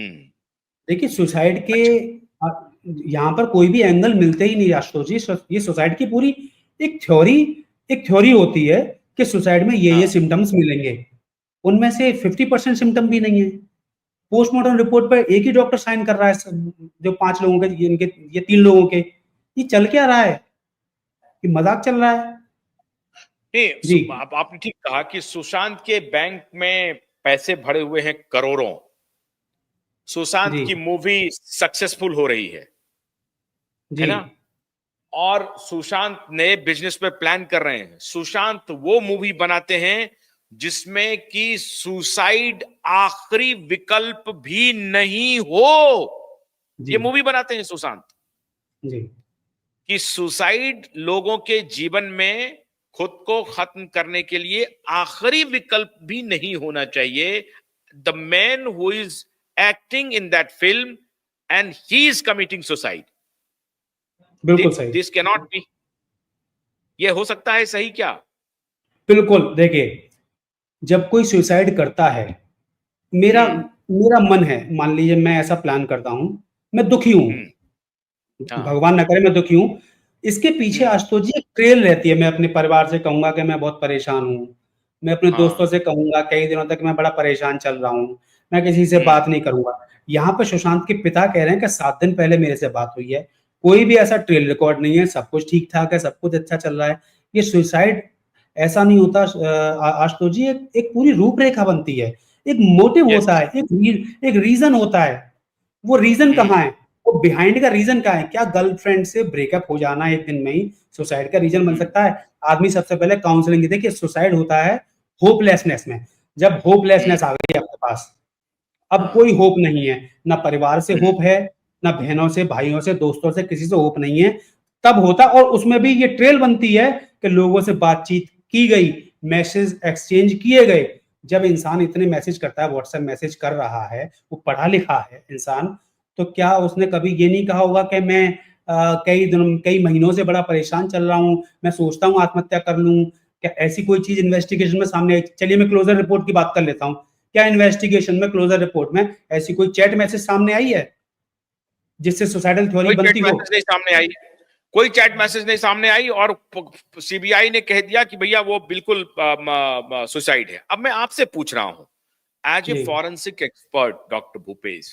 हम्म। देखिए सुसाइड के अच्छा। यहाँ पर कोई भी एंगल मिलते ही नहीं आशुतोष जी। ये सुसाइड की पूरी एक थ्योरी एक थ्योरी होती है कि सुसाइड में ये हाँ। सिम्टम्स मिलेंगे, उनमें से 50% सिम्टम भी नहीं है। पोस्टमार्टम रिपोर्ट पर एक ही डॉक्टर साइन कर रहा है, जो 5 लोगों के, इनके ये 3 लोगों के। ये चल क्या रहा है? ये मजाक चल रहा है। नहीं, जी आपने ठीक कहा कि सुशांत के बैंक में पैसे भरे हुए हैं करोड़ों। सुशांत जी की मूवी सक्सेसफुल हो रही है जी ना? और सुशांत नए बिजनेस पे प्लान कर रहे हैं। सुशांत वो मूवी बनाते हैं जिसमें कि सुसाइड आखिरी विकल्प भी नहीं हो। जी ये मूवी बनाते हैं सुशांत जी कि सुसाइड लोगों के जीवन में खुद को खत्म करने के लिए आखिरी विकल्प भी नहीं होना चाहिए। The man who is acting in that film and he is committing suicide. बिल्कुल सही। This cannot be. ये हो सकता है सही क्या? बिल्कुल, देखिए, जब कोई सुसाइड करता है, मेरा हम्म। मेरा मन है, मान लीजिए मैं ऐसा प्लान करता हूँ, मैं दुखी हूँ, हम्म। हाँ। भगवान ना करे मैं दुखी हूँ। इसके पीछे हम्म। आशुतोष जी एक ट्रेल रहती है। मैं अपने परिवार से कहूँगा कि मैं बहुत परेशान हूँ। मैं अपने दोस्तों हाँ। से कहूँगा कई दिनों तक मैं बड़ा परेशान चल रहा हूँ। मैं किसी से हम्म। बात नहीं करूँगा। यहाँ पे सुशांत के पिता कह रहे हैं कि 7 दिन पहले मेरे से बात हुई है। कोई भी ऐसा ट्रेल रिकॉर्ड नहीं है, सब कुछ ठीक-ठाक है, सब कुछ अच्छा चल रहा है। ये सुसाइड ऐसा नहीं होता आशुतोष जी, एक एक पूरी रूपरेखा बनती है। एक मोटिव यस। होता है, एक रीज़न होता है। वो रीज़न हम्म। कहाँ है? वो बिहाइंड का रीज़न क्या है? क्या गर्लफ्रेंड से ब्रेकअप हो जाना एक दिन में ही सुसाइड का रीज़न बन हम्म। सकता है? आदमी सबसे पहले काउंसलिंग देखिए, सुसाइड होता है होपलेसनेस में। जब हम्म। होपलेसनेस आ गई आपके पास, अब हाँ। कोई होप नहीं है, ना परिवार से हम्म। होप है, ना बहनों से, भाइयों से, दोस्तों से, किसी से होप नहीं है, तब होता। और उसमें भी ये ट्रेल बनती है कि लोगों से बातचीत की गई, मैसेज एक्सचेंज किए गए। जब इंसान इतने मैसेज करता है, व्हाट्सएप मैसेज कर रहा है, वो पढ़ा लिखा है इंसान, तो क्या उसने कभी ये नहीं कहा होगा कि मैं कई महीनों से बड़ा परेशान चल रहा हूँ, मैं सोचता हूँ आत्महत्या कर लूँ? क्या ऐसी कोई चीज़ इन्वेस्टिगेशन में सामने आई? चलिए मैं क्लोज़र रिपोर्ट की बात कर लेता हूँ। क्या इन्वेस्टिगेशन में, क्लोजर रिपोर्ट में ऐसी कोई चैट मैसेज सामने आई है जिससे सुसाइडल थ्योरी कोई चैट बनती हो? मैसेज नहीं सामने आई। कोई चैट मैसेज नहीं सामने आई और सीबीआई ने कह दिया कि भैया वो बिल्कुल सुसाइड है। अब मैं आपसे पूछ रहा हूं, as a G forensic expert doctor Bhupesh,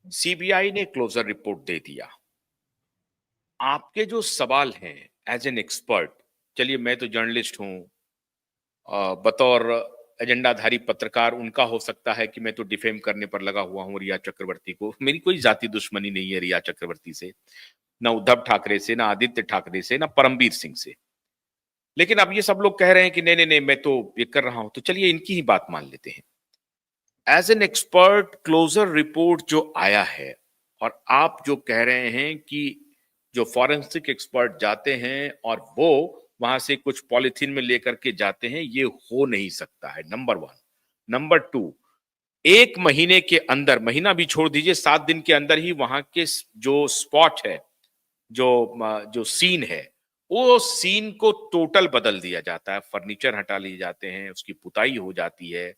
CBI ने क्लोजर रिपोर्ट दे दिया। आपके जो सवाल हैं एज एन एक्सपर्ट, चलिए मैं तो जर्नलिस्ट हूं, बतौर एजेंडाधारी पत्रकार उनका हो सकता है कि मैं तो डिफेम करने पर लगा हुआ हूं रिया चक्रवर्ती को। मेरी कोई जाति दुश्मनी नहीं है रिया चक्रवर्ती से, ना उद्धव ठाकरे से, ना आदित्य ठाकरे से, ना परमबीर सिंह से। लेकिन अब ये सब लोग कह रहे हैं कि नहीं नहीं नहीं मैं तो ये कर रहा हूं, तो चलिए इनकी ही बात मान लेते हैं। As an expert, closure report जो आया है और आप जो कह रहे हैं कि जो फॉरेंसिक एक्सपर्ट जाते हैं और वो वहां से कुछ पॉलिथीन में लेकर के जाते हैं, ये हो नहीं सकता है, नंबर वन। नंबर टू, 1 महीने के अंदर, महीना भी छोड़ दीजिए, 7 दिन के अंदर ही वहां के जो स्पॉट है, जो जो सीन है, वो सीन को टोटल बदल दिया जाता है। फर्नीचर हटा लिए जाते हैं, उसकी पुताई हो जाती है,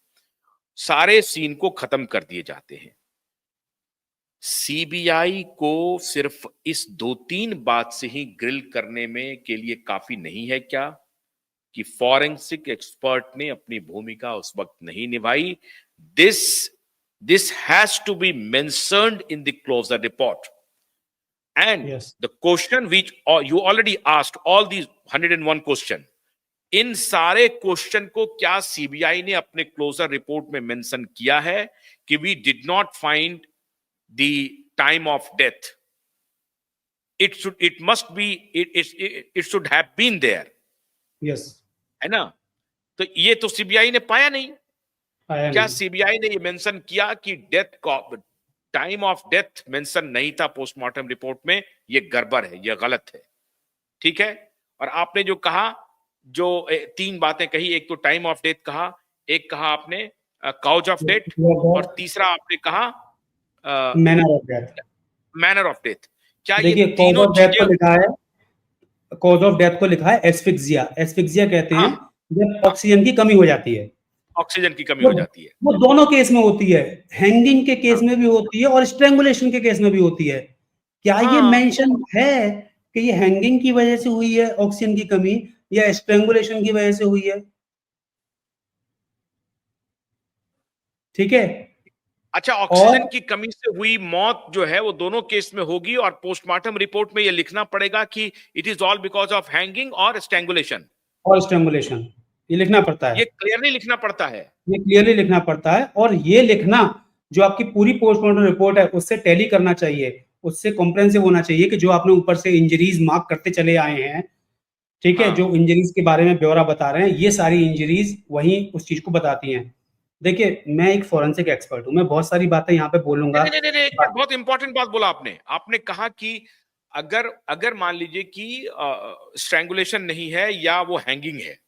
सारे सीन को खत्म कर दिए जाते हैं। सीबीआई को सिर्फ इस 2-3 बात से ही ग्रिल करने में के लिए काफी नहीं है क्या कि फॉरेंसिक एक्सपर्ट ने अपनी भूमिका उस वक्त नहीं निभाई? This this has to be mentioned in the closure report. And यस the question which you already asked, all these 101 question, इन सारे क्वेश्चन को क्या सीबीआई ने अपने क्लोजर रिपोर्ट में मेंशन किया है कि we did not find the time of death? It must be, it should have been there, yes है ना? तो ये तो सीबीआई ने पाया नहीं। आया क्या नहीं। सीबीआई ने ये मेंशन किया कि डेथ का टाइम ऑफ डेथ मेंशन नहीं था पोस्टमार्टम रिपोर्ट में? ये गड़बड़ है, ये गलत है, ठीक है। और आपने जो कहा, जो 3 बातें कही, एक तो टाइम ऑफ डेथ कहा, एक कहा आपने काउज ऑफ डेथ, और तीसरा आपने कहा manner of death. Manner of death. क्या ये देखिए कॉज तीनों ऑफ डेथ चीजें? को लिखा है, कॉज ऑफ डेथ को लिखा है एस्फिक्सिया। एस्फिक्सिया कहते हैं हाँ। जब ऑक्सीजन की कमी हो जाती है। ऑक्सीजन की कमी वो हो जाती है। वो दोनों केस में होती है, हैंगिंग के केस में भी होती है और स्ट्रैंगुलेशन के केस में भी होती है। क्या ये हाँ, मेंशन है कि ये हैंगिंग की वजह से हुई है ऑक्सीजन की कमी या स्ट्रैंगुलेशन की वजह से हुई है? ठीक है? अच्छा, और ऑक्सीजन की कमी से हुई मौत जो है वो दोनों केस में होगी और पोस्टमार्टम रिपोर्ट में ये लिखना पड़ेगा कि it is all because of hanging और स्ट्रैंगुलेशन। स्ट्रैंगुलेशन ये लिखना पड़ता ये है। क्लियरली लिखना पड़ता है। ये क्लियरली लिखना पड़ता है और ये लिखना जो आपकी पूरी पोस्टमार्टम रिपोर्ट है उससे टैली करना चाहिए, उससे कॉम्प्रिहेंसिव होना चाहिए कि जो आपने ऊपर से इंजरीज मार्क करते चले आए हैं, ठीक है, हाँ, जो इंजरीज के बारे में ब्यौरा बता रहे हैं, ये सारी इंजरीज वही उस चीज को बताती हैं। देखिए, मैं एक फोरेंसिक एक्सपर्ट हूं, मैं बहुत सारी बातें यहाँ पे बोलूंगा। नहीं नहीं नहीं नहीं, एक मिनट, बहुत इंपॉर्टेंट बात बोला आपने। आपने कहा कि अगर अगर मान लीजिए कि स्ट्रैंगुलेशन नहीं है या वो हैंगिंग है,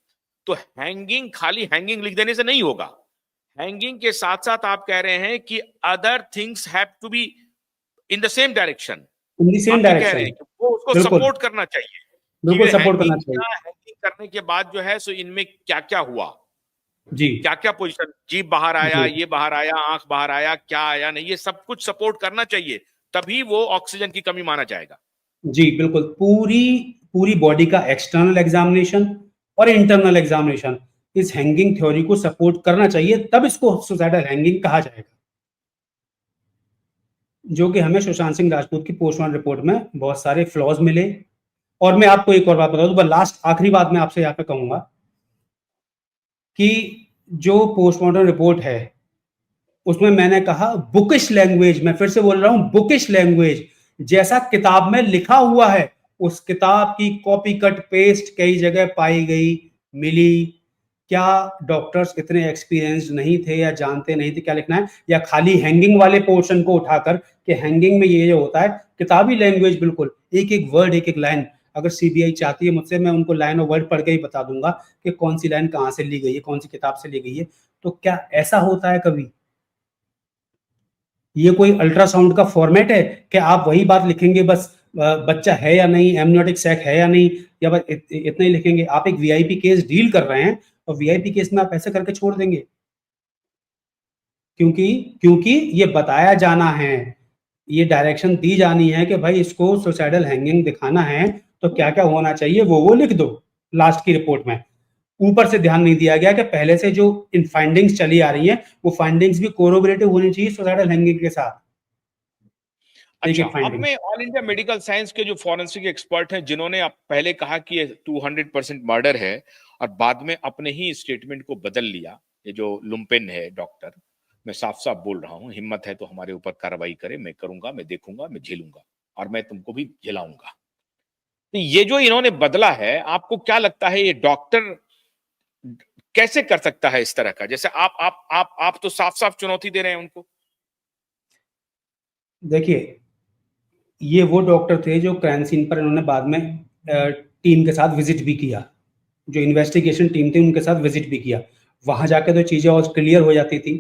तो हैंगिंग खाली हैंगिंग लिख देने से नहीं होगा। हैंगिंग के साथ साथ आप कह रहे हैं कि other things have to be in the same direction. In the same आप ये कह रहे डायरेक्शन। हैं कि वो उसको बिल्कुल, सपोर्ट करना चाहिए कि बिल्कुल ये सपोर्ट करना हैंगिंग चाहिए। या हैंगिंग करने के बाद जो है सो इनमें क्या क्या हुआ, जी, क्या क्या पोजीशन, जीभ बाहर आया, जी, ये बाहर आया, आंख बाहर आया, क्या आया नहीं, ये सब कुछ सपोर्ट करना चाहिए। तभी वो ऑक्सीजन की कमी माना जाएगा। जी, बिल्कुल। पूरी पूरी बॉडी का एक्सटर्नल एग्जामिनेशन और इंटरनल एग्जामिनेशन इस हैंगिंग थ्योरी को सपोर्ट करना चाहिए, तब इसको सुसाइडल हैंगिंग कहा जाएगा। जो कि हमें सुशांत सिंह राजपूत की पोस्टमार्टम रिपोर्ट में बहुत सारे फ्लॉज मिले। और मैं आपको एक और बात बता दूं, लास्ट आखिरी बात मैं आपसे यहाँ पे कहूंगा कि जो पोस्टमार्टम रिपोर्ट है उसमें मैंने कहा बुकिश लैंग्वेज, मैं फिर से बोल रहा हूं बुकिश लैंग्वेज, जैसा किताब में लिखा हुआ है उस किताब की कॉपी कट पेस्ट कई जगह पाई गई, मिली। क्या डॉक्टर्स इतने एक्सपीरियंस्ड नहीं थे या जानते नहीं थे क्या लिखना है, या खाली हैंगिंग वाले पोर्शन को उठाकर कि हैंगिंग में ये होता है, किताबी लैंग्वेज बिल्कुल एक एक वर्ड एक एक लाइन, अगर सीबीआई चाहती है मुझसे मैं उनको लाइन और वर्ड पढ़ के ही बता दूंगा कि कौन सी लाइन कहाँ से ली गई है, कौन सी किताब से ली गई है। तो क्या ऐसा होता है कभी? ये कोई अल्ट्रासाउंड का फॉर्मेट है कि आप वही बात लिखेंगे बस, बच्चा है या नहीं, एमनियोटिक सैक है या नहीं, या बस इतना ही लिखेंगे? आप एक वीआईपी केस डील कर रहे हैं और वीआईपी केस में आप ऐसे करके छोड़ देंगे? क्योंकि क्योंकि ये बताया जाना है, ये डायरेक्शन दी जानी है कि भाई इसको सुसाइडल हैंगिंग दिखाना है तो क्या क्या होना चाहिए वो लिख दो लास्ट की रिपोर्ट में। ऊपर से ध्यान नहीं दिया गया कि पहले से जो इन फाइंडिंग्स चली आ रही हैं वो फाइंडिंग्स भी कोरोबोरेटिव होनी चाहिए सुसाइडल हैंगिंग के साथ, एक अच्छा, एक अब फाइंडिंग। मैं ऑल इंडिया मेडिकल साइंस के जो फॉरेंसिक एक्सपर्ट हैं जिन्होंने अब पहले कहा कि ये 200% मर्डर है और बाद में अपने ही स्टेटमेंट को बदल लिया, ये जो लुम्पेन है डॉक्टर, मैं साफ साफ बोल रहा हूं, हिम्मत है तो हमारे ऊपर कार्रवाई करे, मैं करूंगा, मैं देखूंगा, मैं झेलूंगा और मैं तुमको भी झेलाऊंगा। तो ये जो इन्होंने बदला है, आपको क्या लगता है ये डॉक्टर कैसे कर सकता है इस तरह का? जैसे आप तो साफ साफ चुनौती दे रहे हैं उनको। देखिए, ये वो डॉक्टर थे जो क्राइम सीन पर इन्होंने बाद में टीम के साथ विजिट भी किया, जो इन्वेस्टिगेशन टीम थी उनके साथ विजिट भी किया। वहां जाके तो चीजें और क्लियर हो जाती थी।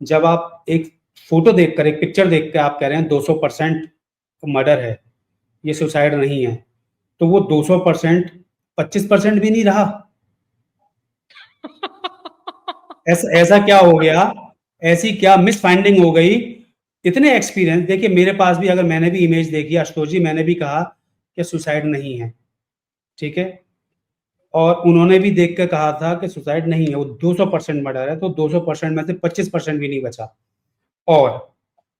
जब आप एक फोटो देखकर, एक पिक्चर देख कर आप कह रहे हैं 200% मर्डर है, ये सुसाइड नहीं है, तो वो 200% 25% भी नहीं रहा। ऐसा ऐसा क्या हो गया, ऐसी क्या मिस फाइंडिंग हो गई? इतने एक्सपीरियंस, देखिए मेरे पास भी, अगर मैंने भी इमेज देखी आशुतोष जी, मैंने भी कहा कि सुसाइड नहीं है, ठीक है, और उन्होंने भी देख के कहा था कि सुसाइड नहीं है, वो 200% मर्डर है, तो 200% में से 25% भी नहीं बचा। और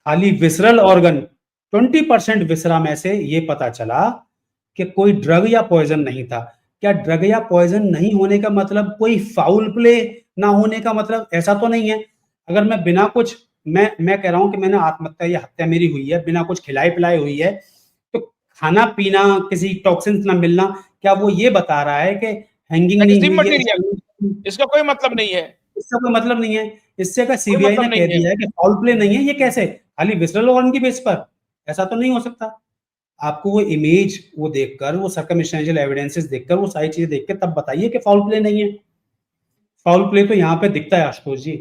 खाली विसरल ऑर्गन 20% विसरा में से ये पता चला कि कोई ड्रग या पॉइजन नहीं था। क्या ड्रग या पॉइजन नहीं होने का मतलब कोई फाउल प्ले ना होने का मतलब ऐसा तो नहीं है? अगर मैं बिना कुछ, मैं कह रहा हूं कि मैंने आत्महत्या या हत्या मेरी हुई है बिना कुछ खिलाए पिलाए हुई है, तो खाना पीना, किसी टॉक्सिन्स ना मिलना, क्या वो ये बता रहा है कि हैंगिंग दैट इज नहीं हुई है इमटेरियल, इसलिए? इसका कोई मतलब नहीं है। इसका कोई मतलब नहीं है। इससे अगर कोई सीबीआई मतलब ने नहीं कह है। दिया है कि फाउल प्ले नहीं है, ये कैसे खाली विसरल ऑर्गन की बेस पर? ऐसा तो नहीं हो सकता। आपको वो इमेज वो देखकर, वो सर्कमस्टेंशियल एविडेंसेस देखकर, वो सारी चीजें देख के तब बताइए कि फाउल प्ले नहीं है। फाउल प्ले तो यहाँ पे दिखता है आशुतोष जी।